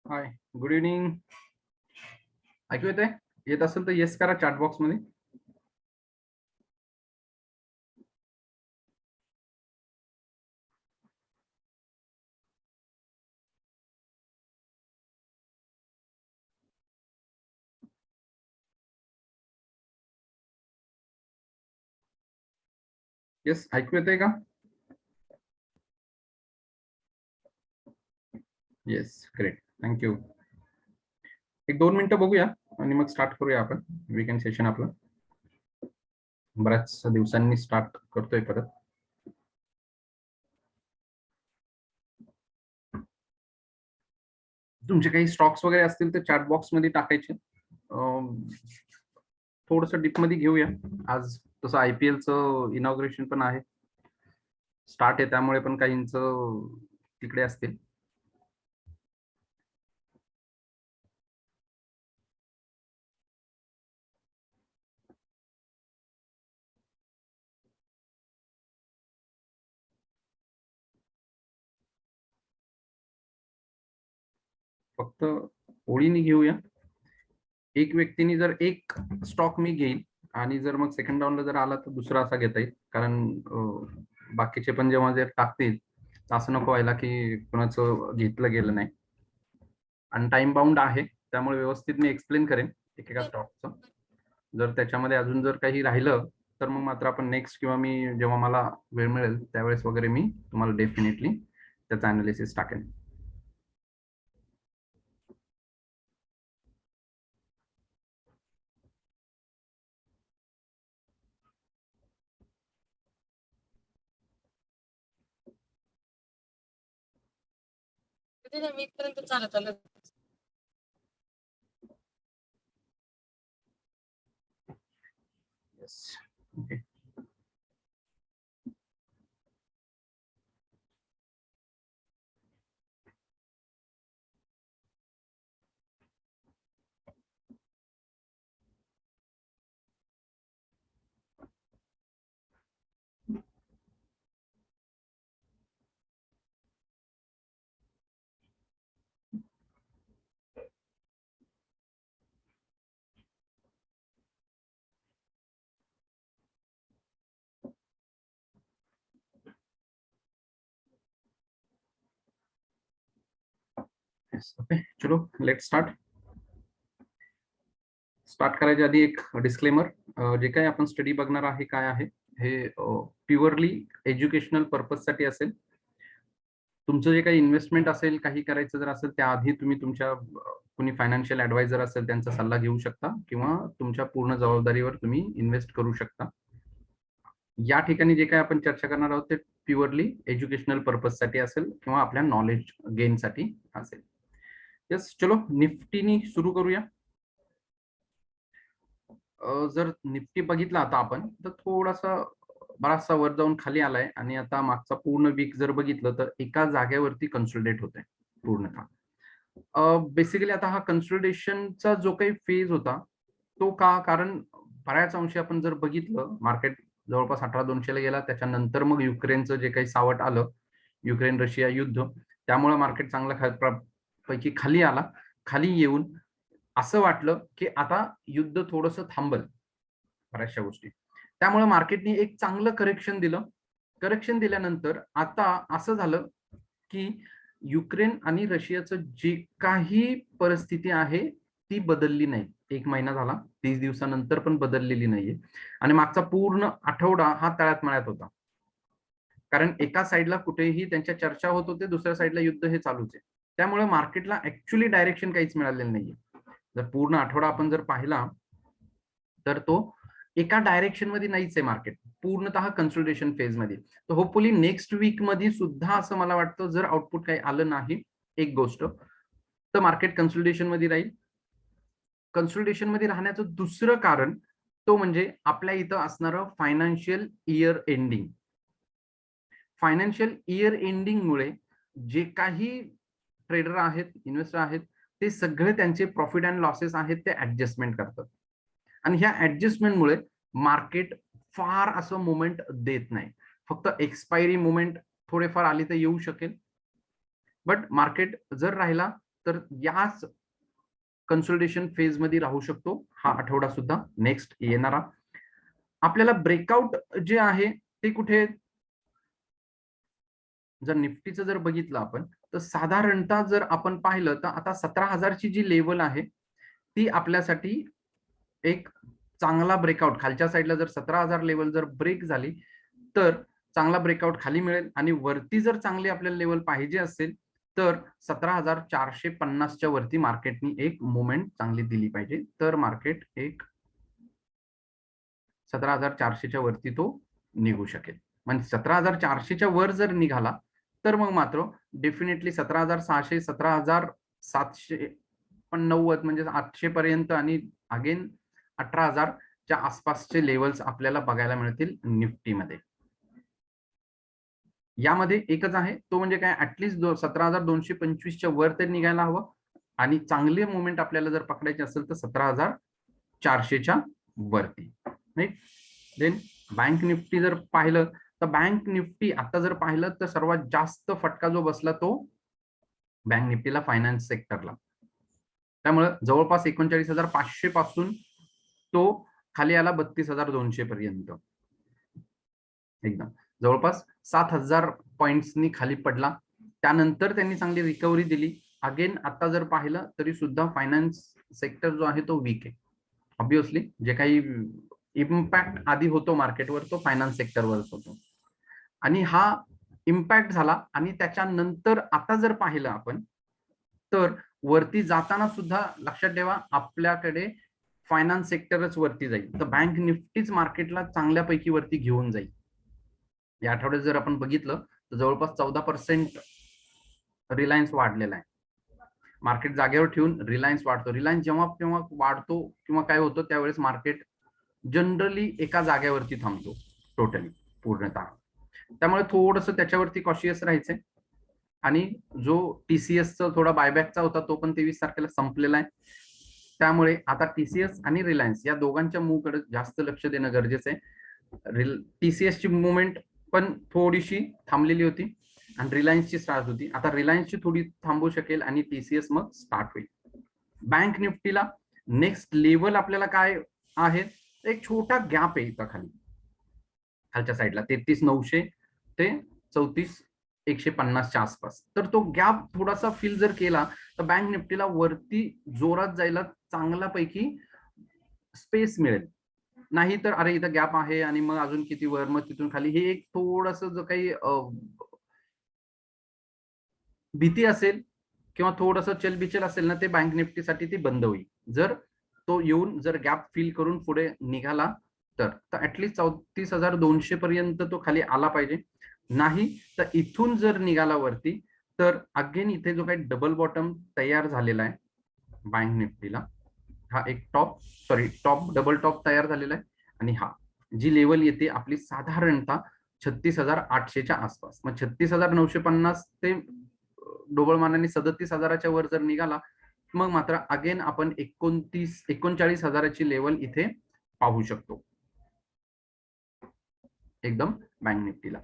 हाय, good evening. ऐकू येते? येत असेल तर येस करा चॅट बॉक्स मध्ये. येस, ऐकू येते का? Yes, great, thank you. एक 2 मिनिटं बघूया आणि मग स्टार्ट करूया आपण वीकेंड सेशन आपलं. बऱ्याच दिवसांनी स्टार्ट करतोय परत. तुमचे काही स्टॉक्स वगैरे असतील तर चॅट बॉक्स मध्ये टाकायचे. थोडस डीप मध्ये घेऊया आज. तसं IPL चं इनॉग्रेशन पण आहे, स्टार्ट आहे, त्यामुळे पण काहींच तिकडे असतील. फक्त ओळीने घेऊया. एक व्यक्तीने जर एक स्टॉक मी घेईल आणि जर मग सेकंड राऊंडला जर आला तर दुसरा असा घेता येईल, कारण बाकीचे पण जेव्हा जे टाकतील असं नको व्हायला की कोणाचं घेतलं गेलं नाही. आणि टाइम बाउंड आहे, त्यामुळे व्यवस्थित मी एक्सप्लेन करेन एकेका स्टॉकचं. जर त्याच्यामध्ये अजून जर काही राहिलं तर मग मात्र आपण नेक्स्ट किंवा मी जेव्हा मला वेळ मिळेल त्यावेळेस वगैरे मी तुम्हाला डेफिनेटली त्याचं अनालिसिस टाकेन. मीपर्यंत चालत आलं. Yes, okay. ओके, चलो लेट स्टार्ट. स्टार्ट करायच्या आधी एक डिस्क्लेमर. जे काही आपण स्टडी बघणार आहे काय आहे हे प्युअरली एज्युकेशनल पर्पज साठी असेल. तुमचं जे काही इन्व्हेस्टमेंट असेल, काही करायचं जर असेल त्याआधी तुम्ही तुमच्या कुणी फायनान्शियल ऍडवायझर असेल त्यांचा सल्ला घेऊ शकता किंवा तुमच्या पूर्ण जबाबदारीवर तुम्ही इन्व्हेस्ट करू शकता. या ठिकाणी जे काही आपण चर्चा करणार आहोत ते प्युअरली एज्युकेशनल पर्पज साठी असेल किंवा आपल्या नॉलेज गेन साठी असेल. येस, चलो निफ्टीनी सुरू करूया. जर निफ्टी बघितला आता आपण तर थोडासा बराचसा वर जाऊन खाली आलाय आणि आता मागचा पूर्ण वीक जर बघितलं तर एका जागेवरती कन्सोलिडेट होत आहे पूर्णतः. बेसिकली आता हा कन्सोलिडेशनचा जो काही फेज होता तो का, कारण बऱ्याच अंशी आपण जर बघितलं मार्केट जवळपास 18,200 ला गेला, त्याच्यानंतर मग युक्रेनचं जे काही सावट आलं, युक्रेन रशिया युद्ध, त्यामुळे मार्केट चांगला पैकी खाली आला. खाली येऊन असं वाटलं की आता युद्ध थोडंसं थांबल बऱ्याचशा गोष्टी, त्यामुळे मार्केटने एक चांगलं करेक्शन दिलं. करेक्शन दिल्यानंतर आता असं झालं की युक्रेन आणि रशियाचं जे काही परिस्थिती आहे ती बदलली नाही. 1 महिना झाला, 30 दिवसानंतर पण बदललेली नाहीये. आणि मागचा पूर्ण आठवडा हा तळ्यात मळ्यात होता, कारण एका साईडला कुठेही त्यांच्या चर्चा होत होते, दुसऱ्या साईडला युद्ध हे चालूच आहे. त्यामुळे मार्केटला ऍक्च्युली डायरेक्शन काहीच मिळालेलं नाहीये. जर पूर्ण आठवडा आपण जर पाहिला तर तो एका डायरेक्शन मध्ये नाहीच आहे मार्केट, पूर्णतः कन्सोलिडेशन फेज मध्ये. तर होपफुली नेक्स्ट वीक मध्ये सुद्धा असं मला वाटतं, जर आउटपुट काही आलं नाही एक गोष्ट, तर मार्केट कन्सोलिडेशन मध्ये राहील. कन्सोलिडेशन मध्ये राहण्याचं दुसरं कारण तो म्हणजे आपल्या इथं असणारं financial year ending. Financial year ending मुळे जे काही ट्रेडर आहेत, इन्व्हेस्टर आहेत, ते सगळे त्यांचे प्रॉफिट अँड लॉसेस आहेत ते ऍडजस्टमेंट करतात. आणि ह्या ऍडजस्टमेंटमुळे मार्केट फार असं मुवमेंट देत नाही. फक्त एक्सपायरी मुवमेंट थोडेफार आली तर येऊ शकेल, बट मार्केट जर राहिला तर याच कन्सोलिडेशन फेज मध्ये राहू शकतो हा आठवडा सुद्धा नेक्स्ट येणारा. आपल्याला ब्रेकआउट जे आहे ते कुठे, जर निफ्टीचं जर बघितलं आपण तर साधारणतः जर आपण पाहिलं तर आता 17,000 ची जी लेवल आहे ती आपल्यासाठी एक चांगला ब्रेकआउट, खालच्या साईडला जर 17,000 लेवल जर ब्रेक झाली तर चांगला ब्रेकआउट खाली मिळेल, आणि वरती जर चांगली आपल्याला लेवल पाहिजे असेल तर 17,450 च्या वरती मार्केटनी एक मुवमेंट चांगली दिली पाहिजे, तर मार्केट एक 17,400 च्या वरती तो निघू शकेल. म्हणजे 17,400 च्या वर जर निघाला तर मग मात्र डेफिनेटली 17,600 17,790 म्हणजे 800 पर्यंत आणि अगेन 18,000 च्या आसपासचे लेवल्स आपल्याला बघायला मिळतील निफ्टीमध्ये. यामध्ये एकच आहे तो म्हणजे काय, ऍटलीस्ट 17,225 च्या वर तरी निघायला हवं, आणि चांगले मुवमेंट आपल्याला जर पकडायचे असेल तर 17,400 च्या वरती. देन बँक निफ्टी जर पाहिलं तर बँक निफ्टी आता जर पाहिलं तर सर्वात जास्त फटका जो बसला तो बँक निफ्टीला फायनान्स सेक्टरला. त्यामुळे जवळपास 39,500 पासून तो खाली आला 32,200 पर्यंत, एकदम जवळपास 7,000 पॉइंट्सनी खाली पडला. त्यानंतर त्यांनी चांगली रिकव्हरी दिली. अगेन आता जर पाहिलं तरी सुद्धा फायनान्स सेक्टर जो आहे तो वीक आहे. ऑब्विसली जे काही इम्पॅक्ट आधी होतो मार्केटवर तो फायनान्स सेक्टरवरच होतो, आणि हा इम्पॅक्ट झाला. आणि त्याच्यानंतर आता जर पाहिलं आपण तर वरती जाताना सुद्धा लक्षात ठेवा आपल्याकडे फायनान्स सेक्टरच वरती जाईल, तर बँक निफ्टीच मार्केटला चांगल्यापैकी वरती घेऊन जाईल. या आठवड्यात जर आपण बघितलं तर जवळपास 14% रिलायन्स वाढलेला आहे. मार्केट जागेवर ठेवून रिलायन्स वाढतो. रिलायन्स जेव्हा केव्हा वाढतो किंवा काय होतं त्यावेळेस मार्केट जनरली एका जागेवरती थांबतो टोटली पूर्णतः. त्यामुळे थोडंसं त्याच्यावरती कॉशियस राहायचंय. आणि जो टीसीएसचा थोडा बायबॅकचा होता तो पण 23 तारखेला संपलेला आहे. त्यामुळे आता टीसीएस आणि रिलायन्स या दोघांच्या मूव्हकडे जास्त लक्ष देणं गरजेचं आहे. टीसीएसची मुवमेंट पण थोडीशी थांबलेली होती आणि रिलायन्सची स्टार्ट होती. आता रिलायन्सची थोडी थांबू शकेल आणि टीसीएस मग स्टार्ट होईल. बँक निफ्टीला नेक्स्ट लेवल आपल्याला काय आहे, एक छोटा गॅप आहे इथं खाली खालच्या साईडला 33,900 ते 34,150 च्या आसपास. तर तो गॅप थोडासा फिल जर केला तर बँक निफ्टीला वरती जोरात जायला चांगल्यापैकी स्पेस मिळेल. नाही तर अरे इथं गॅप आहे आणि मग अजून किती वर मग तिथून खाली, हे एक थोडस जो काही भीती असेल किंवा थोडंसं चलबिचल असेल ना ते बँक निफ्टीसाठी ती बंद होईल. जर तो येऊन जर गॅप फिल करून पुढे निघाला तर ऍटलीस्ट 34,200 पर्यंत तो खाली आला पाहिजे. नाही तर इथून जर निघाला वरती तर अगेन इथे जो काही डबल बॉटम तयार झालेला आहे बँक निफ्टीला, हा एक टॉप डबल टॉप तयार झालेला आहे. आणि हा जी लेवल येते आपली साधारणतः 36,800 च्या आसपास, मग 36,950 ते ढोबळमानाने 37,000च्या वर जर निघाला मग मात्र अगेन आपण 39,000ची लेवल इथे पाहू शकतो एकदम बँक निफ्टीला.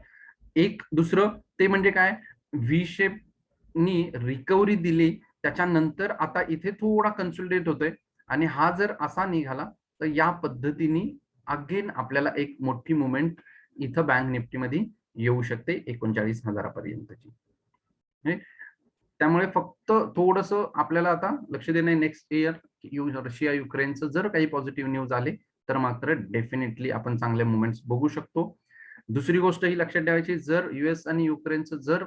एक दुसरं ते म्हणजे काय, व्ही शेपनी रिकव्हरी दिली त्याच्यानंतर आता इथे थोडा कन्सोलिडेट होतोय, आणि हा जर असा निघाला तर या पद्धतीने अगेन आपल्याला एक मोठी मुवमेंट इथं बँक निफ्टीमध्ये येऊ शकते 39,000 पर्यंतची. त्यामुळे फक्त थोडस आपल्याला आता लक्ष देणं नेक्स्ट इयर रशिया युक्रेनचं जर काही पॉझिटिव्ह न्यूज आले तर मात्र डेफिनेटली आपण चांगले मुवमेंट्स बघू शकतो. दुसरी गोष्ट ही लक्षात ठेवायची, जर युएस आणि युक्रेनचं जर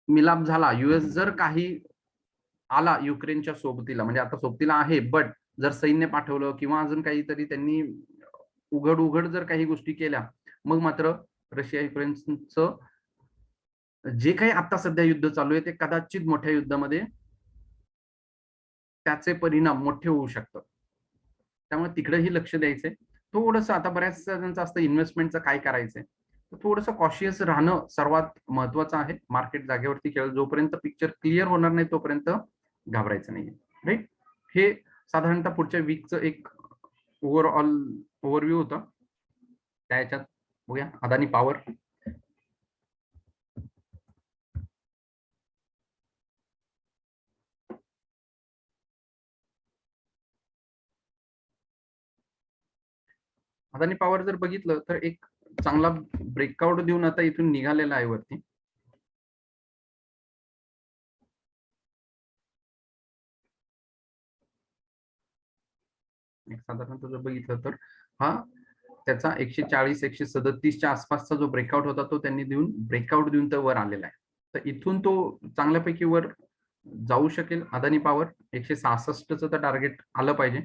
मिलाप झाला, युएस जर काही आला युक्रेनच्या सोबतीला, म्हणजे आता सोबतीला आहे बट जर सैन्य पाठवलं किंवा अजून काहीतरी त्यांनी उघड जर काही गोष्टी केल्या मग मात्र रशिया युक्रेनचं जे काही आता सध्या युद्ध चालू आहे ते कदाचित मोठ्या युद्धामध्ये त्याचे परिणाम मोठे होऊ शकतात. त्यामुळे तिकडेही लक्ष द्यायचंय. थोडंसं आता बऱ्याच जणांचं असतं इन्व्हेस्टमेंटचं काय करायचंय, तर थोडंसं कॉशियस राहणं सर्वात महत्वाचं आहे. मार्केट जागेवरती खेळ, जोपर्यंत पिक्चर क्लिअर होणार नाही तोपर्यंत घाबरायचं नाही, राईट. हे साधारणतः पुढच्या वीकचं एक ओव्हरऑल ओव्हरव्ह्यू होतं. त्या ह्याच्यात बघूया अदानी पॉवर. अदानी पॉवर जर बघितलं तर एक चांगला ब्रेकआउट देऊन आता इथून निघालेला आहे वरती. साधारणतः जर बघितलं तर हा त्याचा 140 137च्या आसपासचा जो ब्रेकआउट होता तो त्यांनी ब्रेकआउट देऊन तर वर आलेला आहे. तर इथून तो चांगल्यापैकी वर जाऊ शकेल. अदानी पॉवर 166चं तर टार्गेट आलं पाहिजे.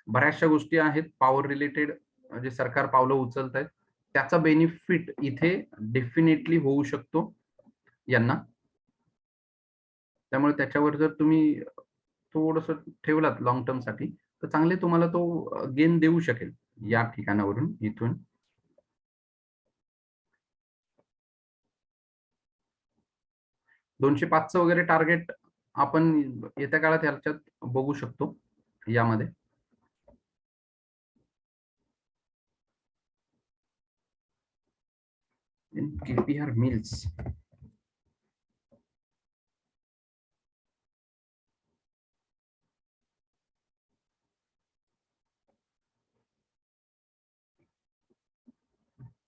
बऱ्याचशा गोष्टी आहेत पॉवर रिलेटेड जे सरकार पावलं उचलत आहेत, त्याचा बेनिफिट इथे डेफिनेटली होऊ शकतो यांना. त्यामुळे त्याच्यावर जर तुम्ही थोडस ठेवलात लॉंग टर्म साठी तर चांगले तुम्हाला तो गेन देऊ शकेल या ठिकाणावरून. इथून 205चं वगैरे टार्गेट आपण येत्या काळात ह्याच्यात बघू शकतो यामध्ये. केपीआर मिल्स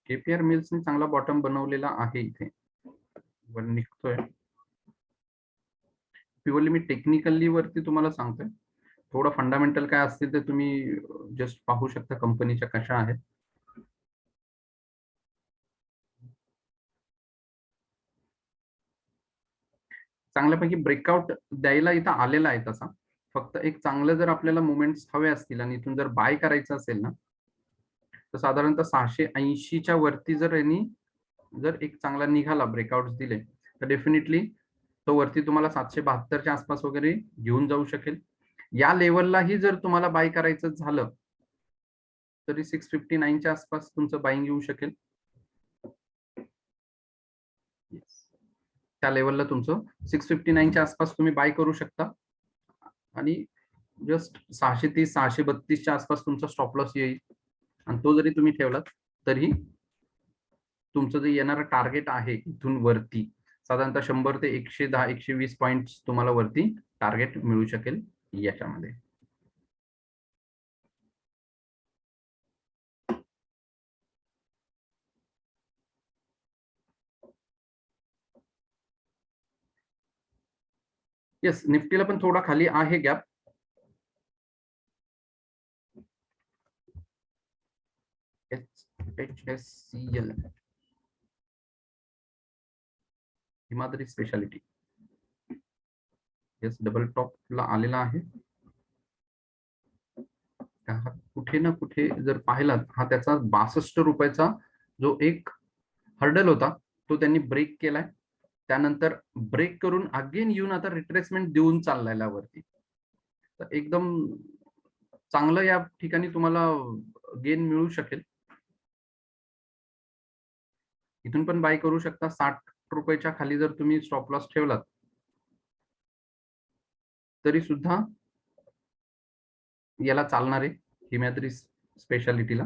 केपीआर मिल्सने चांगला बॉटम बनवलेला आहे इथे वर निघतोय. प्युअरली मी टेक्निकली वरती तुम्हाला सांगतोय. थोडं फंडामेंटल काय असतील ते तुम्ही जस्ट पाहू शकता कंपनीच्या कशा आहेत. चांगल्यापैकी ब्रेकआउट द्यायला इथं आलेला आहे तसा. फक्त एक चांगलं जर आपल्याला मुवमेंट्स हवे असतील आणि इथून जर बाय करायचं असेल ना तर साधारणतः 680च्या वरती जर यांनी जर एक चांगला निघाला ब्रेकआउट दिले तर डेफिनेटली तो वरती तुम्हाला 772च्या आसपास वगैरे घेऊन जाऊ शकेल. या लेवललाही जर तुम्हाला बाय करायचं झालं तरी 659च्या आसपास तुमचं बाईंग येऊ शकेल. त्या लेवलला तुमचं 659च्या आसपास तुम्ही बाय करू शकता आणि जस्ट 630 632च्या आसपास तुमचा स्टॉप लॉस येईल. आणि तो जरी तुम्ही ठेवलात तरी तुमचं जे येणारं टार्गेट आहे इथून वरती साधारणतः 100 ते 110 120 पॉइंट तुम्हाला वरती टार्गेट मिळू शकेल याच्यामध्ये. येस, निफ्टीला पण थोडा खाली आहे gap. HSCL Himadri speciality yes double टॉपला आलेला आहे. कुठे ना कुठे जर पाहिलात हा त्याचा 62 रुपयाचा जो एक हर्डल होता तो त्यांनी ब्रेक केलाय. त्यानंतर ब्रेक करून अगेन येऊन आता रिट्रेसमेंट देऊन चाललाय वरती. तर एकदम चांगलं या ठिकाणी तुम्हाला गेन मिळू शकेल. इथून पण बाय करू शकता. 60 रुपयाच्या खाली जर तुम्ही स्टॉप लॉस ठेवलात तरी सुद्धा याला चालणार आहे हिमॅद्री स्पेशालिटीला.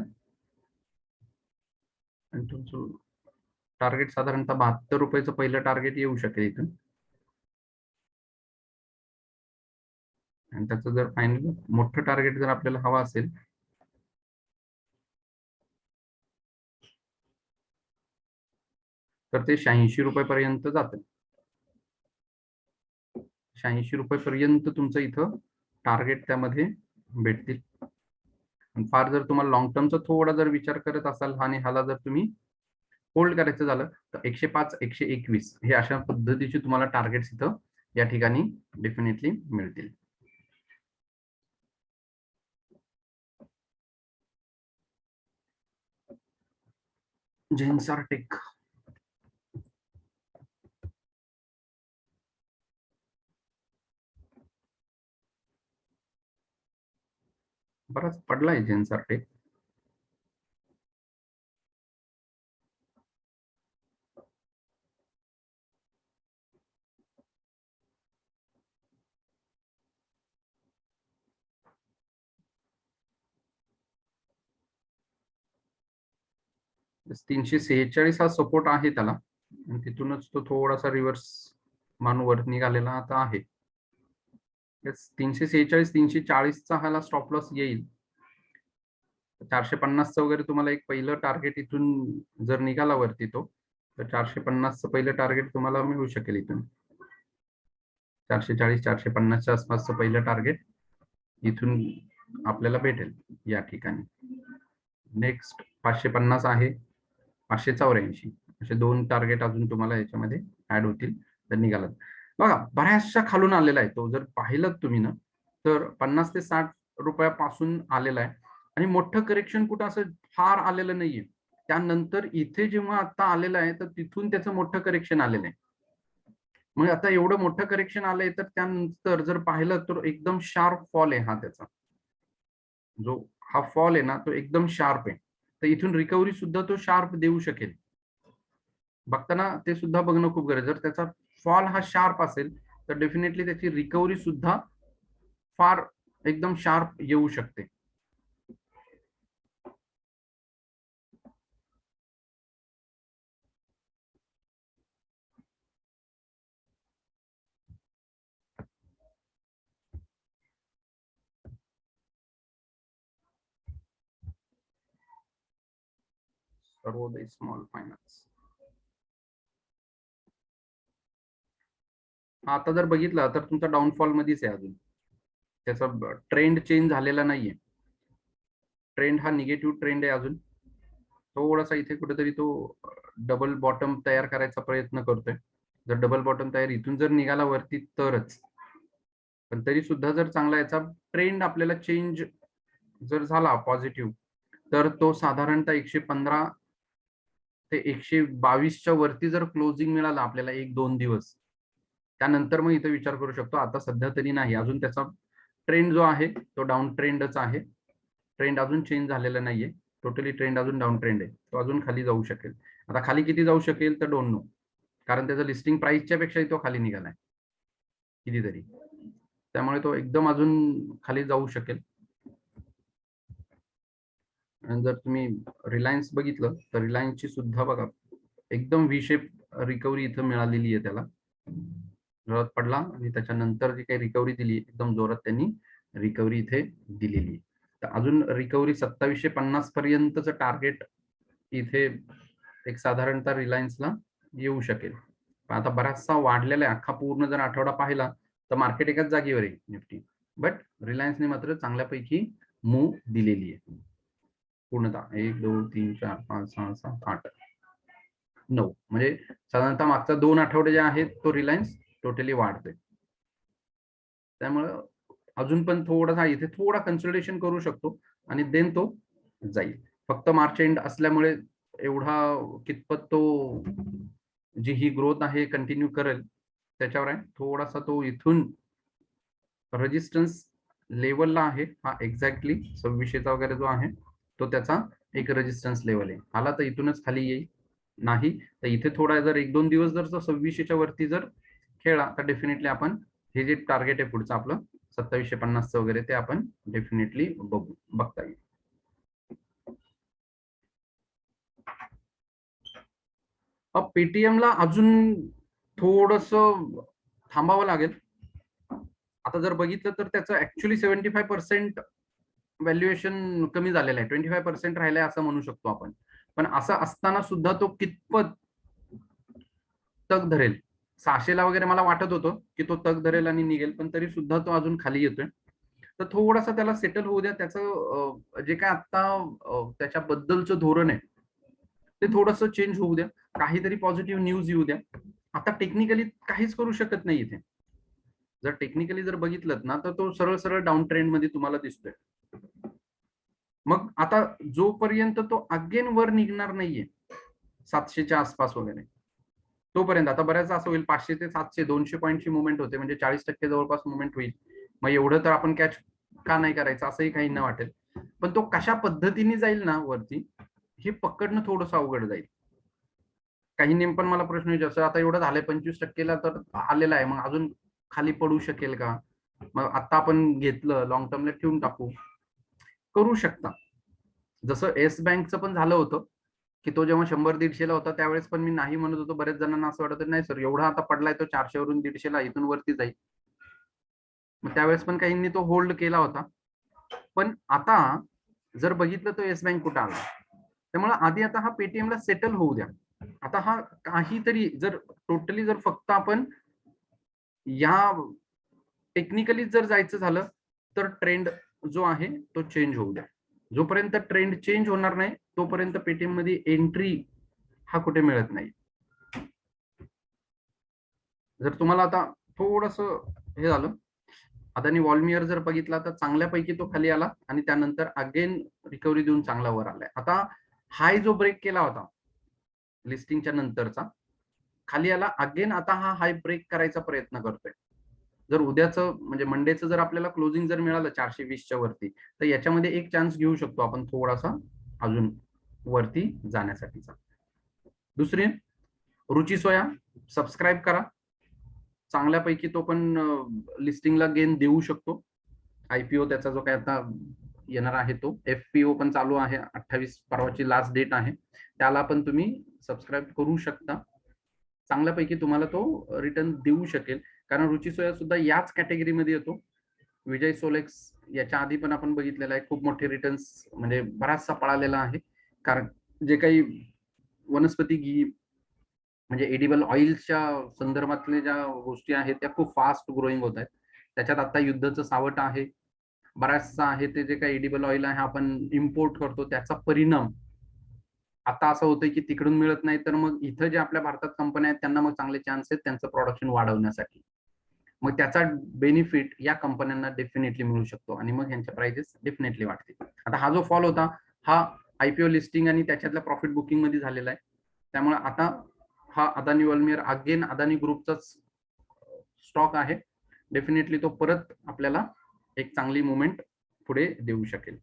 आणि तुमचं टार्गेट साधारणतः 72 रुपयाचं पहिलं टार्गेट येऊ शकेल इथून. आणि त्याचं जर फायनल मोठं टार्गेट जर आपल्याला हवा असेल तर ते 86 रुपयापर्यंत जातं. 86 रुपयापर्यंत तुमचं इथं टार्गेट त्यामध्ये भेटतील. फार जर तुम्हाला लॉंग टर्मचा थोडा जर विचार करत असाल आणि ह्याला जर तुम्ही होल्ड करायचं झालं तर 105 121 हे अशा पद्धतीचे तुम्हाला टार्गेट्स इथं या ठिकाणी डेफिनेटली मिळतील. जेन्सार टेक बराच पडलाय जेन्सार टेक. तीनशे 46 हा सपोर्ट आहे त्याला आणि तिथूनच तो थोडासा रिव्हर्स मानून वर निघालेला आता आहे. 346 340चा ह्याला स्टॉप लॉस येईल. 450 वगैरे तुम्हाला एक पहिलं टार्गेट इथून जर निघाला वरती तो, तर 450 पहिलं टार्गेट तुम्हाला मिळू शकेल इथून. 440 450च्या आसपासचं पहिलं टार्गेट इथून आपल्याला भेटेल या ठिकाणी. नेक्स्ट 550 आहे, 584 असे 2 टार्गेट अजून तुम्हाला याच्यामध्ये ऍड होतील तर निघालात. बघा बऱ्याचशा खालून आलेला आहे तो, जर पाहिलं तुम्ही ना तर 50 ते 60 रुपयापासून आलेला आहे आणि मोठं करेक्शन कुठं असं फार आलेलं नाहीये. त्यानंतर इथे जेव्हा आता आलेलं आहे तर तिथून त्याचं मोठं करेक्शन आलेलं आहे. मग आता एवढं मोठं करेक्शन आलंय तर त्यानंतर जर पाहिलं तर एकदम शार्प फॉल आहे हा त्याचा. जो हा फॉल आहे ना तो एकदम शार्प आहे, तर इथून रिकव्हरी सुद्धा तो शार्प देऊ शकेल. बघताना ते सुद्धा बघणं खूप गरजेचं. जर त्याचा फॉल हा शार्प असेल तर डेफिनेटली त्याची रिकव्हरी सुद्धा फार एकदम शार्प येऊ शकते. सर्वोदय स्मॉल फायनान्स आता जर बघितला तर तुमचा डाऊनफॉल मध्येच आहे, अजून त्याचा ट्रेंड चेंज झालेला नाहीये. ट्रेंड हा निगेटिव्ह ट्रेंड आहे अजून. थोडासा इथे कुठेतरी तो डबल बॉटम तयार करायचा प्रयत्न करतोय. जर डबल बॉटम तयार इथून जर निघाला वरती तरच, पण तरी सुद्धा जर चांगला याचा ट्रेंड आपल्याला चेंज जर झाला पॉझिटिव्ह, तर तो साधारणतः 115 ते 122च्या वरती जर क्लोजिंग मिळाला आपल्याला 1-2 दिवस, त्यानंतर मग इथे विचार करू शकतो. आता सध्या तरी नाही, अजून त्याचा ट्रेंड जो आहे तो डाऊन ट्रेंडच आहे. ट्रेंड अजून चेंज झालेला नाहीये, टोटली ट्रेंड अजून डाऊन ट्रेंड आहे. तो अजून खाली जाऊ शकेल. आता खाली किती जाऊ शकेल तर डोंट नो, कारण त्याचं लिस्टिंग प्राइसच्या पेक्षाही तो खाली निघालाय कितीतरी, त्यामुळे तो एकदम अजून खाली जाऊ शकेल. आणि जर तुम्ही रिलायन्स बघितलं तर रिलायन्सची सुद्धा बघा एकदम व्ही शेप रिकव्हरी इथं मिळालेली आहे. त्याला जोरात पडला आणि त्याच्यानंतर जी काही रिकव्हरी दिली एकदम जोरात त्यांनी रिकव्हरी इथे दिलेली आहे. तर अजून रिकव्हरी 2750 पर्यंतचं टार्गेट इथे एक साधारणतः रिलायन्सला येऊ शकेल. पण आता बराचसा वाढलेला आहे. अख्खा पूर्ण जर आठवडा पाहिला तर मार्केट एकाच जागेवर आहे निफ्टी, बट रिलायन्सने मात्र चांगल्यापैकी मूव दिलेली आहे. पूर्णतः 1 2 3 4 5 6 7 8 9 म्हणजे साधारणतः मागचा 2 आठवडे जे आहेत तो रिलायन्स टोटली वाढते. त्यामुळं अजून पण थोडासा इथे थोडा कन्सल्टेशन करू शकतो आणि देन तो जाईल. फक्त मार्च एंड असल्यामुळे एवढा कितपत तो जी ही ग्रोथ आहे कंटिन्यू करेल त्याच्यावर आहे. थोडासा तो इथून रेजिस्टन्स लेवलला आहे हा एक्झॅक्टली 2600चा वगैरे जो आहे तो त्याचा एक रेजिस्टन्स लेवल आहे. आला तर इथूनच खाली येईल, नाही तर इथे थोडा जर 1-2 दिवस जर 2600च्या वरती जर खेळला तर डेफिनेटली आपण हे जे टार्गेट आहे पुढचं आपलं 2750 वगैरे ते आपण डेफिनेटली बघता येईल. पेटीएमला अजून थोडस थांबावं लागेल. आता जर बघितलं तर त्याचं ऍक्च्युली 75% व्हॅल्युएशन कमी झालेलं आहे, 25% राहिलंय असं म्हणू शकतो आपण. पण असं असताना सुद्धा तो कितपत तग धरेल 600ला वगैरे मला वाटत होतं की तो तग धरेल आणि निघेल, पण तरी सुद्धा तो अजून खाली येतोय. तर थोडासा त्याला सेटल होऊ द्या. त्याचं जे काय आता त्याच्याबद्दलचं धोरण आहे ते थोडंसं चेंज होऊ द्या, काहीतरी पॉझिटिव्ह न्यूज येऊ द्या. आता टेक्निकली काहीच करू शकत नाही इथे. जर टेक्निकली जर बघितलं ना तर तो सरळ सरळ डाऊन ट्रेंड मध्ये तुम्हाला दिसतोय. मग आता जोपर्यंत तो अगेन वर निघणार नाहीये 700च्या आसपास वगैरे, तोपर्यंत आता बऱ्याच असं होईल 500 ते 700 200 पॉईंटची मुवमेंट होते, म्हणजे 40% जवळपास मुवमेंट होईल. मग एवढं तर आपण कॅच का नाही करायचं असंही काही न वाटेल. पण तो कशा पद्धतीने जाईल ना वरती हे पकडणं थोडंसं अवघड जाईल. काही नेम पण मला प्रश्न विचारतो, आता एवढं झालंय 25%ला तर आलेला आहे, मग अजून खाली पडू शकेल का? मग आता आपण घेतलं लॉंग टर्मला ठेवून टाकू, करू शकता. जसं येस बँकचं पण झालं होतं की तो जेव्हा 100-150ला होता त्यावेळेस पण मी नाही म्हणत होतो. बरेच जणांना असं वाटत नाही सर एवढा आता पडलाय तो 400 वरून 150ला, इथून वरती जाईल. मग त्यावेळेस पण काहींनी तो होल्ड केला होता. पण आता जर बघितलं तर येस बँक कुठं आला. त्यामुळे आधी आता हा पेटीएमला सेटल होऊ द्या. आता हा काहीतरी जर टोटली जर फक्त आपण या टेक्निकली जर जायचं झालं तर ट्रेंड जो आहे तो चेंज होऊ द्या. जोपर्यंत ट्रेंड चेंज होणार नाही तोपर्यंत पेटीएम मध्ये एंट्री हा कुठे मिळत नाही. जर तुम्हाला आता थोडस हे झालं, अदानी वॉल्मियर जर बघितला तर चांगल्यापैकी तो खाली आला आणि त्यानंतर अगेन रिकव्हरी देऊन चांगला वर आलाय. आता हाय जो ब्रेक केला होता लिस्टिंगच्या नंतरचा खाली आला, अगेन आता हा हाय ब्रेक करायचा प्रयत्न करतोय. जर उद्याचं म्हणजे मंडेचं जर आपल्याला क्लोजिंग जर मिळालं 420च्या वरती तर याच्यामध्ये एक चान्स घेऊ शकतो आपण थोडासा अजून वरती जाण्यासाठीचा. दुसरी रुची सोया सबस्क्राईब करा. चांगल्यापैकी तो पण लिस्टिंगला गेन देऊ शकतो. आयपीओ त्याचा जो काय आता येणार आहे तो एफपीओ पण चालू आहे. 28 परवाची लास्ट डेट आहे. त्याला पण तुम्ही सबस्क्राईब करू शकता. चांगल्यापैकी तुम्हाला तो रिटर्न देऊ शकेल. कारण रुची सोया सुद्धा याच कॅटेगरीमध्ये येतो. विजय सोलेक्स याच्या आधी पण आपण बघितलेला आहे. खूप मोठे रिटर्न्स म्हणजे बराचसा पळालेला आहे. कारण जे काही वनस्पती घी म्हणजे एडिबल ऑइलच्या संदर्भातले ज्या गोष्टी आहेत त्या खूप फास्ट ग्रोईंग होत आहेत. त्याच्यात आता युद्धाचं सावट आहे. बराचसा आहे ते जे काही एडिबल ऑइल आहे आपण इम्पोर्ट करतो त्याचा परिणाम आता असं होतंय की तिकडून मिळत नाही तर मग इथं जे आपल्या भारतात कंपन्या आहेत त्यांना मग चांगले चान्स आहेत त्यांचं प्रोडक्शन वाढवण्यासाठी. मग त्याचा बेनिफिट या कंपन्यांना डेफिनेटली मिळू शकतो आणि मग यांच्या प्राइसेस डेफिनेटली वाढतील. आता हा जो फॉल होता हा आयपीओ लिस्टिंग आणि त्याच्यातल्या प्रॉफिट बुकिंग मध्ये झालेला आहे. त्यामुळे आता हा अदानी वॉल्मियर अगेन अदानी ग्रुपचाच स्टॉक आहे. डेफिनेटली तो परत आपल्याला एक चांगली मुवमेंट पुढे देऊ शकेल.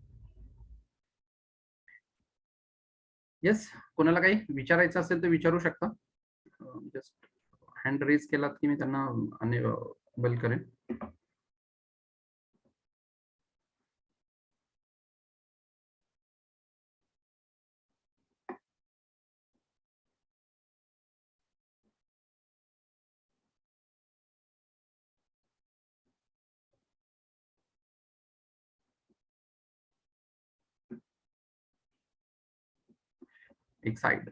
येस, कोणाला काही विचारायचं असेल तर विचारू शकता. जस्ट हँड रेज केलात की मी त्यांना अनेबल करेन. एक साइड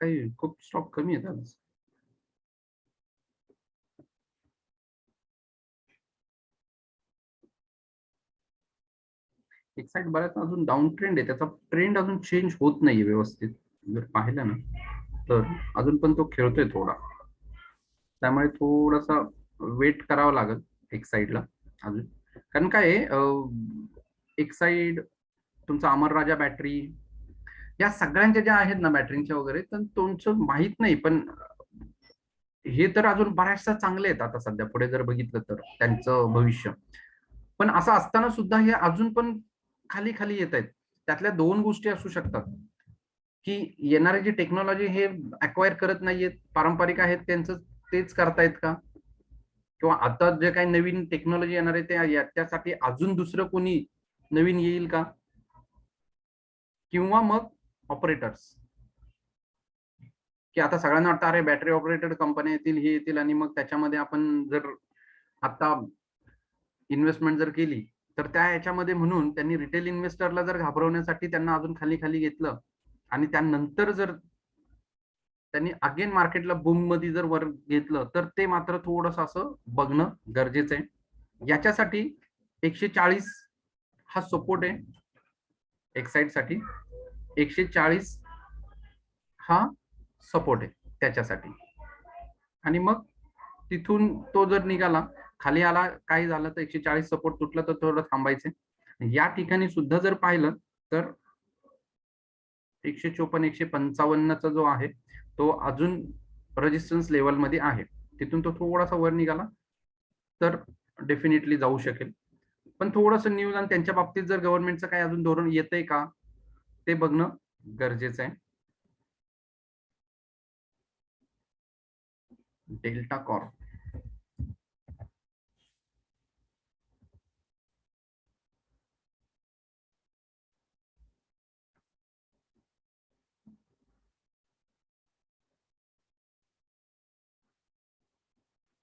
काही खूप स्टॉक कमी आहेत आज. एक साइड बऱ्याच अजून डाऊन ट्रेंड आहे. त्याचा ट्रेंड अजून चेंज होत नाहीये व्यवस्थित. जर पाहिलं ना तर अजून पण तो खेळतोय थोडा. त्यामुळे थोडासा वेट करावा लागेल एक साइडला अजून. कारण काय एक साइड तुमचा अमर राजा बॅटरी या सगळ्यांच्या ज्या आहेत ना बॅटरीच्या वगैरे तर तुमचं माहित नाही पण हे तर अजून बऱ्याचशा चांगले आहेत आता सध्या पुढे जर बघितलं तर त्यांचं भविष्य. पण असं असताना सुद्धा हे अजून पण खाली खाली येत आहेत. त्यातल्या दोन गोष्टी असू शकतात की येणारे जे टेक्नॉलॉजी हे अक्वायर करत नाहीयेत पारंपरिक आहेत त्यांचं तेच करतायत का किंवा आता जे काही नवीन टेक्नॉलॉजी येणार आहे ते त्यासाठी अजून दुसरं कोणी नवीन येईल का किंवा मग ऑपरेटर्स की आता सगळ्यांना वाटतं अरे बॅटरी ऑपरेटेड कंपन्या येतील हे येतील आणि मग त्याच्यामध्ये आपण जर आता इन्व्हेस्टमेंट जर केली तर त्या याच्यामध्ये म्हणून त्यांनी रिटेल इन्व्हेस्टरला जर घाबरवण्यासाठी त्यांना अजून खाली खाली घेतलं आणि त्यानंतर जर त्यांनी अगेन मार्केटला बूम मध्ये जर वर घेतलं तर ते मात्र थोडस असं बघणं गरजेचं आहे. याच्यासाठी 140 हा सपोर्ट आहे. एक्साइड साठी 140 हा सपोर्ट आहे त्याच्यासाठी. आणि मग तिथून तो जर निघाला खाली आला काही झालं तर 140 सपोर्ट तुटलं तर थोडं थांबायचं. या ठिकाणी सुद्धा जर पाहिलं तर 154 155चा जो आहे तो अजून रेजिस्टन्स लेवल मध्ये आहे. तिथून तो थोडासा वर निघाला तर डेफिनेटली जाऊ शकेल. पण थोडस न्यूज आणि त्यांच्या बाबतीत जर गव्हर्नमेंटचं काही अजून धोरण येतंय का ते बघणं गरजेचं आहे. डेल्टा कॉर्प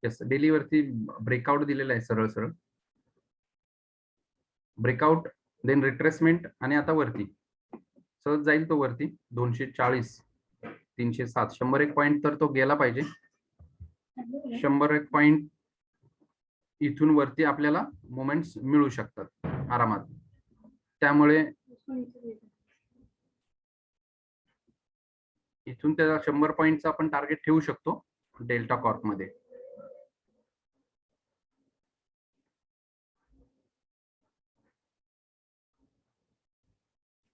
येस डेली वरती ब्रेकआउट दिलेला आहे सरळ सरळ. ब्रेकआउट, देन रिट्रेसमेंट आणि आता वरती सहज जाईल तो वरती 240, 307, 101 पॉईंट तर तो गेला पाहिजे. 101 पॉईंट इथून वरती आपल्याला मोमेंट्स मिळू शकतात आरामात. त्यामुळे इथून त्याला 100 पॉईंटचा आपण टार्गेट ठेवू शकतो डेल्टा कॉर्प मध्ये.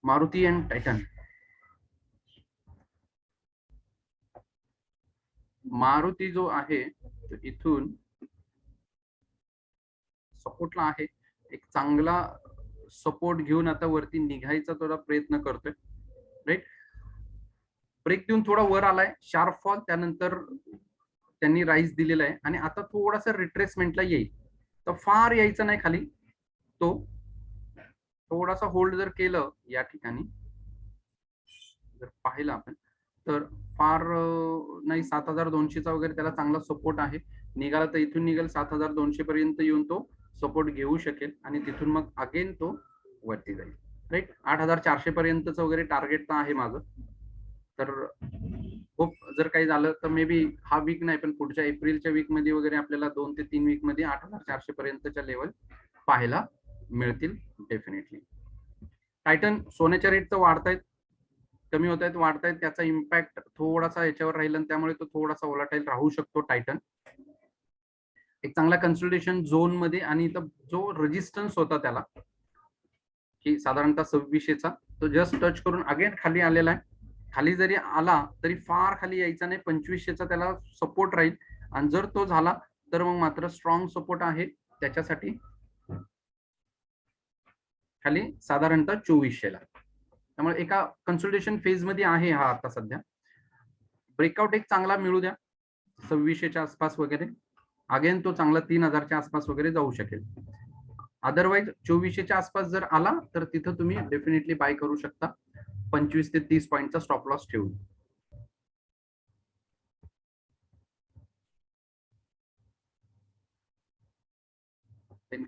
Maruti and Titan. मारुती जो आहे इथून सपोर्टला आहे, एक चांगला सपोर्ट घेऊन आता वरती निघायचा थोडा प्रयत्न करतोय. राईट, ब्रेक देऊन थोडा वर आलाय, शार्प फॉल, त्यानंतर त्यांनी राईज दिलेला आहे आणि आता थोडासा रिट्रेसमेंटला येईल. तर फार यायचं नाही खाली, तो थोडासा होल्ड जर केलं या ठिकाणी, जर पाहिलं आपण तर फार नाही, 7200चा वगैरे त्याला चांगला सपोर्ट आहे. निघाला तर इथून निघेल 7200 पर्यंत येऊन तो सपोर्ट घेऊ शकेल आणि तिथून मग अगेन तो वरती जाईल. राईट, 8400 पर्यंतच वगैरे टार्गेट तर आहे माझं. तर खूप जर काही झालं तर मे बी हा वीक नाही पण पुढच्या एप्रिलच्या वीक मध्ये वगैरे आपल्याला 2 ते 3 वीक मध्ये 8400 पर्यंतच्या लेवल पाहायला मिळतील डेफिनेटली. टायटन सोन्याच्या रेट तर वाढतायत, कमी होत आहेत, वाढतायत, त्याचा इम्पॅक्ट थोडासा याच्यावर राहील आणि त्यामुळे तो थोडासा व्होलाटाईल राहू शकतो टायटन. एक चांगला कन्सल्टेशन झोन मध्ये आणि जो रेजिस्टन्स होता त्याला की साधारणतः 2600चा, तो जस्ट टच करून अगेन खाली आलेला आहे. खाली जरी आला तरी फार खाली यायचा नाही, 2500चा त्याला सपोर्ट राहील आणि जर तो झाला तर मग मात्र स्ट्रॉंग सपोर्ट आहे त्याच्यासाठी खाली साधारणतः 2400ला. त्यामुळे एका कन्सल्टेशन फेज मध्ये आहे हा आता सध्या. ब्रेकआउट एक चांगला मिळू द्या 2600च्या आसपास वगैरे, अगेन तो चांगला 3000च्या आसपास वगैरे जाऊ शकेल. अदरवाईज 2400च्या आसपास जर आला तर तिथं तुम्ही डेफिनेटली बाय करू शकता 25 ते 30 पॉईंटचा स्टॉप लॉस ठेवून.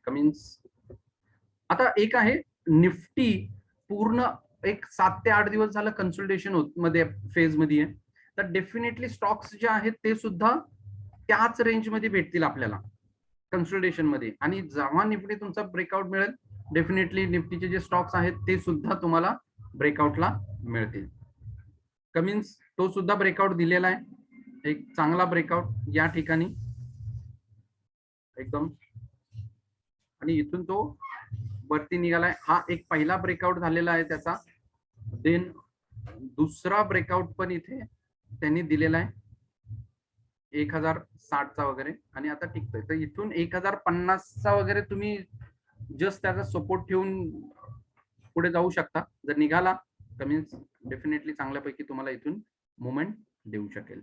कमिन्स आता एक आहे निफ्टी, पूर्ण एक 7 ते 8 दिवस झालं कन्सल्टेशन मध्ये फेज मध्ये आहे. तर डेफिनेटली स्टॉक्स जे आहेत ते सुद्धा त्याच रेंज मध्ये भेटतील आपल्याला कन्सल्टेशन मध्ये. आणि जेव्हा निफ्टी तुमचा ब्रेकआउट मिळेल डेफिनेटली निफ्टीचे जे स्टॉक्स आहेत ते सुद्धा तुम्हाला ब्रेकआउटला मिळतील. कमिन्स तो सुद्धा ब्रेकआउट दिलेला आहे, एक चांगला ब्रेकआउट या ठिकाणी एकदम, आणि इथून तो वरती निघालाय. हा एक पहिला ब्रेकआउट झालेला आहे त्याचा. देन दुसरा ब्रेकआउट पण इथे त्यांनी दिलेला आहे 1060चा वगैरे आणि आता टिकतोय. तर इथून 1050चा वगैरे तुम्ही जस्ट त्याचा सपोर्ट ठेवून पुढे जाऊ शकता. जर निघाला कमीन्स डेफिनेटली चांगल्यापैकी तुम्हाला इथून मुवमेंट देऊ शकेल.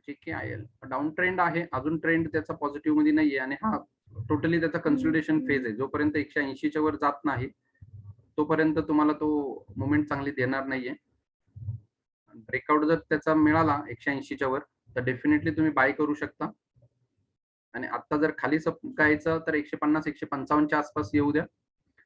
JKIL डाऊन ट्रेंड आहे, अजून ट्रेंड त्याचा पॉझिटिव्ह मध्ये नाहीये आणि हा टोटली त्याचा कन्सल्टेशन फेज आहे. जोपर्यंत 180च्या वर जात नाही तोपर्यंत तुम्हाला तो मुवमेंट चांगली देणार नाहीये. ब्रेकआउट जर त्याचा मिळाला 180च्या वर तर डेफिनेटली तुम्ही बाय करू शकता. आणि आता जर खाली सपकायचं तर 150 155च्या आसपास येऊ द्या,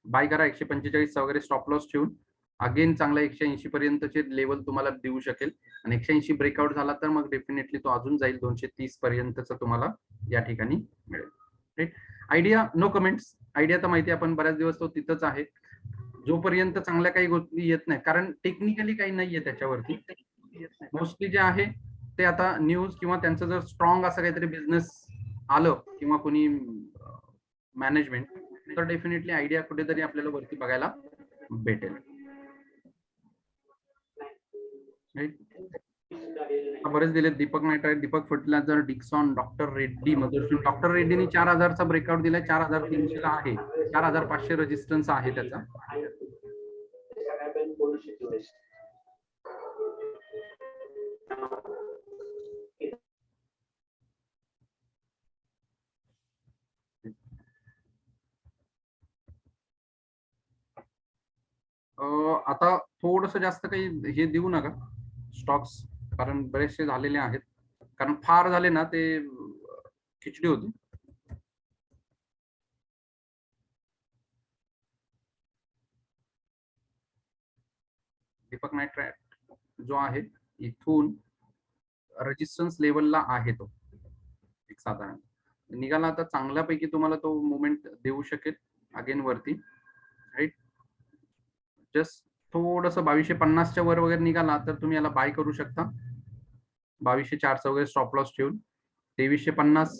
बाय करा 145 वगैरे स्टॉप लॉस ठेवून. अगेन चांगला 180 पर्यंतचे लेवल तुम्हाला देऊ शकेल आणि 180 ब्रेकआउट झाला तर मग डेफिनेटली तो अजून जाईल 230 पर्यंतचा तुम्हाला या ठिकाणी मिळेल. Right, Idea no comments. Idea तर माहिती आपण बऱ्याच दिवस तो तिथंच आहे जोपर्यंत चांगल्या काही गोष्टी येत नाही, कारण टेक्निकली काही नाहीये त्याच्यावरती. मोस्टली जे आहे ते आता न्यूज किंवा त्यांचं जर स्ट्रॉंग असं काहीतरी बिझनेस आलं किंवा कोणी मॅनेजमेंट तर डेफिनेटली आयडिया कुठेतरी आपल्याला वरती बघायला भेटेल. बरेच दिले, Deepak nitrite, Deepak fertiliser, Dixon, doctor Reddy, Motherson. Doctor रेड्डीने 4000चा ब्रेकआउट दिलाय, 4300ला आहे, 4500 रेजिस्टन्स आहे त्याचा. आता थोडस जास्त काही हे देऊ नका स्टॉक्स, कारण बरेचसे झालेले आहेत, कारण फार झाले ना ते खिचडी होती. दीपक नायट्राइट जो आहे इथून रेजिस्टन्स लेवलला आहे, तो एक साधारण निघाला आता चांगल्यापैकी तुम्हाला तो मुवमेंट देऊ शकेल अगेन वरती, राईट. जस्ट थोडस 2250च्या वर वगैरे निघाला तर तुम्ही याला बाय करू शकता. 2204चा वगैरे स्टॉप लॉस ठेवून 2350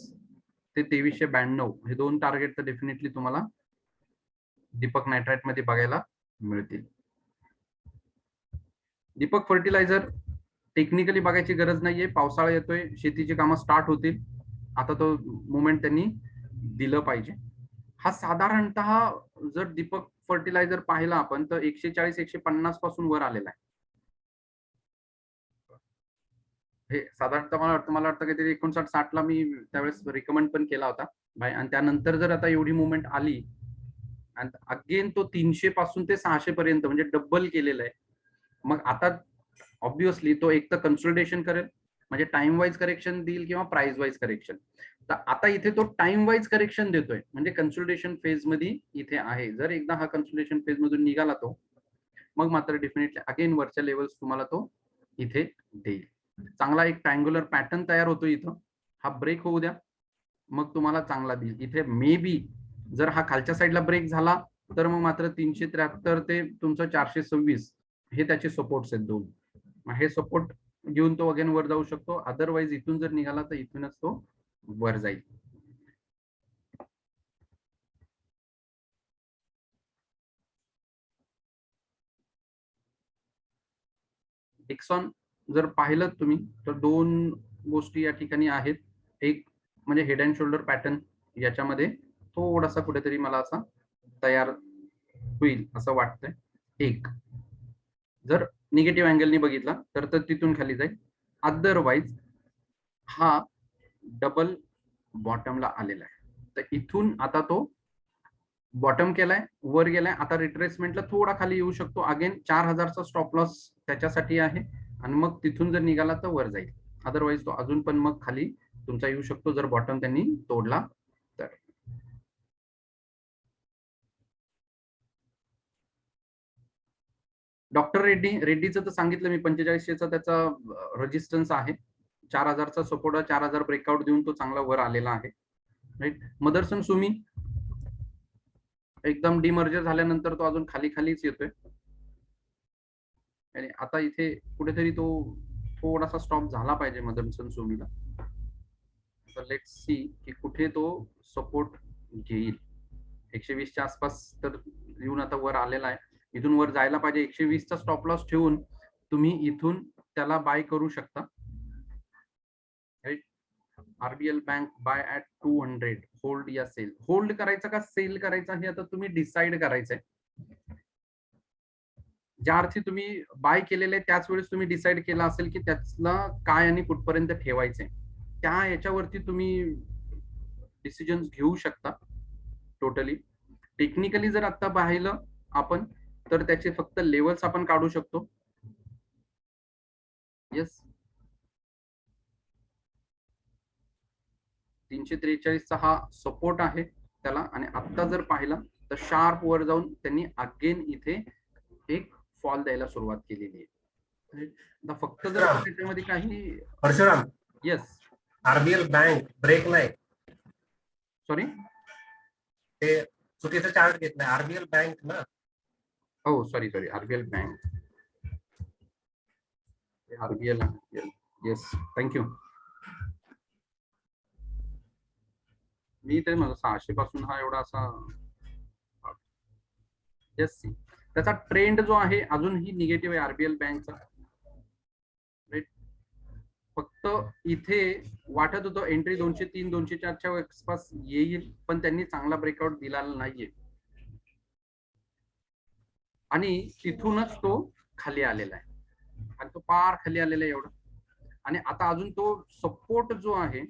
ते 2392 हे दोन टार्गेट तर डेफिनेटली तुम्हाला दीपक नायट्राइट मध्ये बघायला मिळतील. दीपक फर्टिलायझर टेक्निकली बघायची गरज नाहीये, पावसाळा येतोय, शेतीची कामं स्टार्ट होतील, आता तो मुवमेंट त्यांनी दिलं पाहिजे. हा साधारणतः जर दीपक फर्टिलायझर पाहिला आपण तर 140-150 पासून वर आलेला आहे. हे साधारणतः मला वाटतं काहीतरी 59-60 ला मी त्यावेळेस रिकमेंड पण केला होता बाय, आणि त्यानंतर जर आता एवढी मुवमेंट आली आणि अगेन तो 300 पासून ते 600 पर्यंत म्हणजे डबल केलेलं आहे, मग आता ऑब्विसली तो एक तर कन्सोलिडेशन करेल, म्हणजे टाइम वाईज करेक्शन देईल किंवा प्राइस वाईज करेक्शन. तर आता इथे तो टाइम वाईज करेक्शन देतोय, म्हणजे कन्सोलिडेशन फेज मध्ये इथे आहे. जर एकदा हा कन्सोलिडेशन फेज मधून निघाला तो, मग मात्र डेफिनेटली अगेन वरच्या लेवल्स तुम्हाला तो इथे देईल. चांगला एक ट्रायंग्युलर पॅटर्न तयार होतो इथं, हा ब्रेक होऊ द्या, मग तुम्हाला चांगला देईल. इथे मे बी जर हा खालच्या साईडला ब्रेक झाला तर मग मात्र 373 ते तुमचं 426 हे त्याचे सपोर्ट्स आहेत दोन. हे सपोर्ट घेऊन तो अगेन वर जाऊ शकतो, अदरवाईज इथून जर निघाला तर इथूनच तो वर जाईल. डिक्सॉन जर पाहिलं तुम्ही तर दोन गोष्टी या ठिकाणी आहेत. एक म्हणजे हेड अँड शोल्डर पॅटर्न याच्यामध्ये थोडासा कुठेतरी मला असा तयार होईल असं वाटतंय. एक जर निगेटिव्ह अँगलनी बघितला तर तिथून खाली जाईल, अदरवाईज हा डबल बॉटमला आलेला आहे. तर इथून आता तो बॉटम केलाय, वर गेलाय, आता रिट्रेसमेंटला थोडा खाली येऊ शकतो. अगेन 4000चा स्टॉप लॉस त्याच्यासाठी आहे, आणि मग तिथून जर निघाला तर वर जाईल, अदरवाईज तो अजून पण मग खाली तुमचा येऊ शकतो जर बॉटम त्यांनी तोडला तर. डॉक्टर रेड्डीचं तर सांगितलं मी, 4500चा त्याचा रेजिस्टन्स आहे, 4000चा सपोर्ट, 4000 ब्रेकआउट देऊन तो चांगला वर आलेला आहे, राईट. मदरसन सुमी एकदम डिमर्जर झाल्यानंतर तो अजून खाली खालीच येतोय, आणि आता इथे कुठेतरी तो थोडासा स्टॉप झाला पाहिजे मदरसन सुमीला. तर लेट्स सी की कुठे तो सपोर्ट घेईल. 120च्या आसपास तर येऊन आता वर आलेला आहे, इथून वर जायला पाहिजे. 120चा स्टॉप लॉस ठेवून तुम्ही इथून त्याला बाय करू शकता, right. RBL bank buy at 200, hold या सेल. होल्ड करायचा का सेल करायचा हे आता तुम्ही डिसाइड करायचंय. ज्या अर्थी तुम्ही बाय केलेले आहे त्याच वेळेस तुम्ही डिसाइड केला असेल की त्याला काय आणि कुठपर्यंत ठेवायचंय, त्या याच्यावरती तुम्ही डिसिजन घेऊ शकता. टोटली टेक्निकली जर आता पाहिलं आपण तर त्याचे फक्त लेवल्स आपण काढू शकतो. येस, 343चा हा सपोर्ट आहे त्याला, आणि आता जर पाहिला तर शार्प वर जाऊन त्यांनी अगेन इथे एक फॉल द्यायला सुरुवात केलेली आहे. फक्त जर त्याच्यामध्ये काही Parshuram, yes, RBL bank break नाही, सॉरी ते चुकीचं चार्ट घेतलाय. आरबीएल बँक ना, हो sorry RBL bank, RBL, yes thank you. मी ते मला 600 पासून हा एवढा असा, येस, त्याचा ट्रेंड जो आहे अजूनही निगेटिव्ह आहे आरबीएल बँकचा, राईट. फक्त इथे वाटत होतं एंट्री 203 204च्या आसपास येईल, पण त्यांनी चांगला ब्रेकआउट दिलेला नाहीये, आणि तिथूनच तो खाली आलेला आहे, आणि तो पार खाली आलेला आहे एवढा. आणि आता अजून तो सपोर्ट जो आहे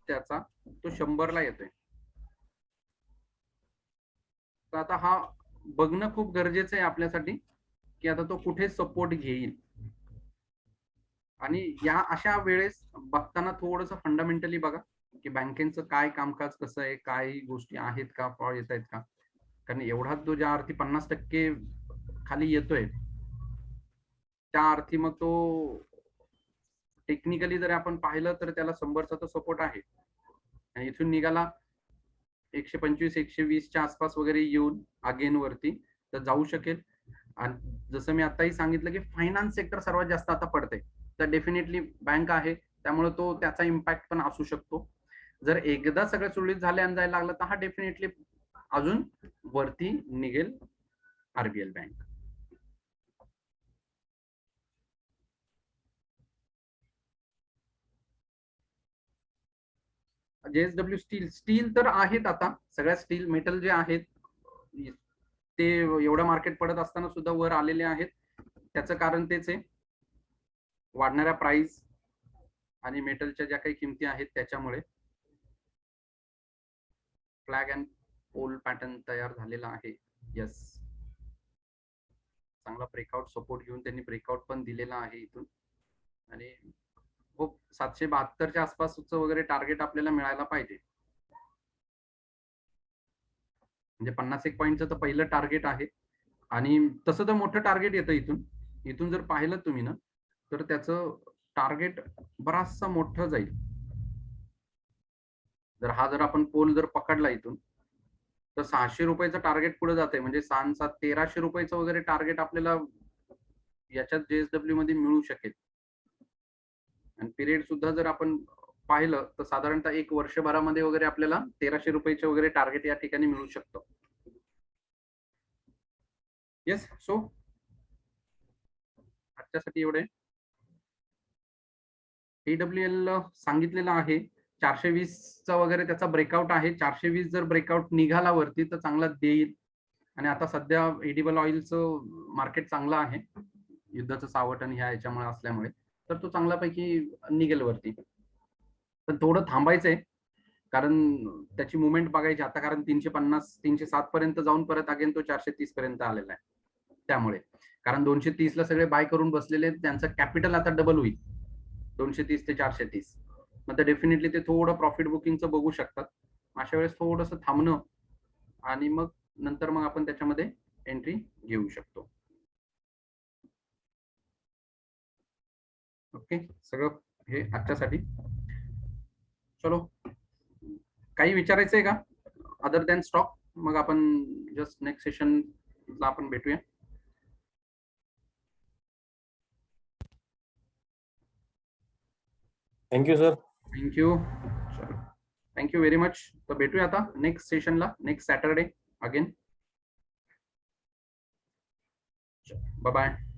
त्याचा तो 100ला येतोय. तर आता हा बघणं खूप गरजेचं आहे आपल्यासाठी की आता तो कुठे सपोर्ट घेईल. आणि या अशा वेळेस बघताना थोडंसं फंडामेंटली बघा की बँकेचं काय कामकाज कसं आहे, काय गोष्टी आहेत का, फ्रॉड येत आहेत का. कारण एवढा तो ज्या अर्थी 50% खाली येतोय त्या अर्थी मग तो टेक्निकली जर आपण पाहिलं तर त्याला 100चा तर सपोर्ट आहे आणि इथून निघाला 125 120च्या आसपास वगैरे येऊन अगेन वरती तर जाऊ शकेल. आणि जसं मी आताही सांगितलं की फायनान्स सेक्टर सर्वात जास्त आता पडते, तर डेफिनेटली बँक आहे त्यामुळे तो त्याचा इम्पॅक्ट पण असू शकतो. जर एकदा सगळं सुरळीत झाले आणि जायला लागलं तर हा डेफिनेटली अजून वरती निघेल आरबीएल बँक. जेएसडब्ल्यू स्टील तर आहेत आता सगळ्या स्टील मेटल जे आहेत ते एवढं मार्केट पडत असताना सुद्धा वर आलेले आहेत. त्याचं कारण तेच आहे वाढणाऱ्या प्राइस आणि मेटलच्या ज्या काही किमती आहेत त्याच्यामुळे. फ्लॅग अँड पोल पॅटर्न तयार झालेला आहे. यस, चांगला ब्रेकआउट सपोर्ट घेऊन त्यांनी ब्रेकआउट पण दिलेला आहे इथून आणि खूप 772च्या आसपासचं वगैरे टार्गेट आपल्याला मिळायला पाहिजे. म्हणजे 51 पॉईंटचं तर पहिलं टार्गेट आहे आणि तसं तर मोठं टार्गेट येतं इथून. इथून जर पाहिलं तुम्ही ना तर त्याचं टार्गेट बराचसा मोठं जाईल. जर हा जर आपण पोल जर पकडला इथून तर 600 रुपयाचं टार्गेट पुढे जाते म्हणजे 6-7 1300 रुपयाचं वगैरे टार्गेट आपल्याला याच्यात जेएसडब्ल्यू मध्ये मिळू शकेल. आणि पिरियड सुद्धा जर आपण पाहिलं तर साधारणतः एक वर्षभरामध्ये वगैरे आपल्याला 1300 रुपयाचे वगैरे टार्गेट या ठिकाणी मिळू शकतो. येस, सो आजच्यासाठी एवढे. AWL सांगितलेलं आहे 420चा वगैरे त्याचा ब्रेकआउट आहे. 420 जर ब्रेकआउट निघाला वरती तर चांगला देईल. आणि आता सध्या एडिबल ऑइलचं मार्केट चांगलं आहे युद्धाचं सावट आणि ह्या याच्यामुळे असल्यामुळे, तर तो चांगल्यापैकी निघेल वरती. पण थोडं थांबायचंय कारण त्याची मुवमेंट बघायची आता, कारण 350 307 पर्यंत जाऊन परत अगेन तो 430 पर्यंत आलेला आहे. त्यामुळे कारण 230 ला सगळे बाय करून बसलेले त्यांचं कॅपिटल आता डबल होईल 230 ते 430. मग ते डेफिनेटली ते थोडं प्रॉफिट बुकिंगचं बघू शकतात. अशा वेळेस थोडंसं थांबणं आणि मग नंतर मग आपण त्याच्यामध्ये एंट्री घेऊ शकतो. ओके, सगळं हे आजच्यासाठी. चलो, काही विचारायचंय का अदर दॅन स्टॉक? मग आपण जस्ट नेक्स्ट सेशनला आपण भेटूया. Thank you sir. थँक्यू. चलो, थँक्यू व्हेरी मच. तर भेटूया आता नेक्स्ट सेशनला next Saturday again. Bye bye.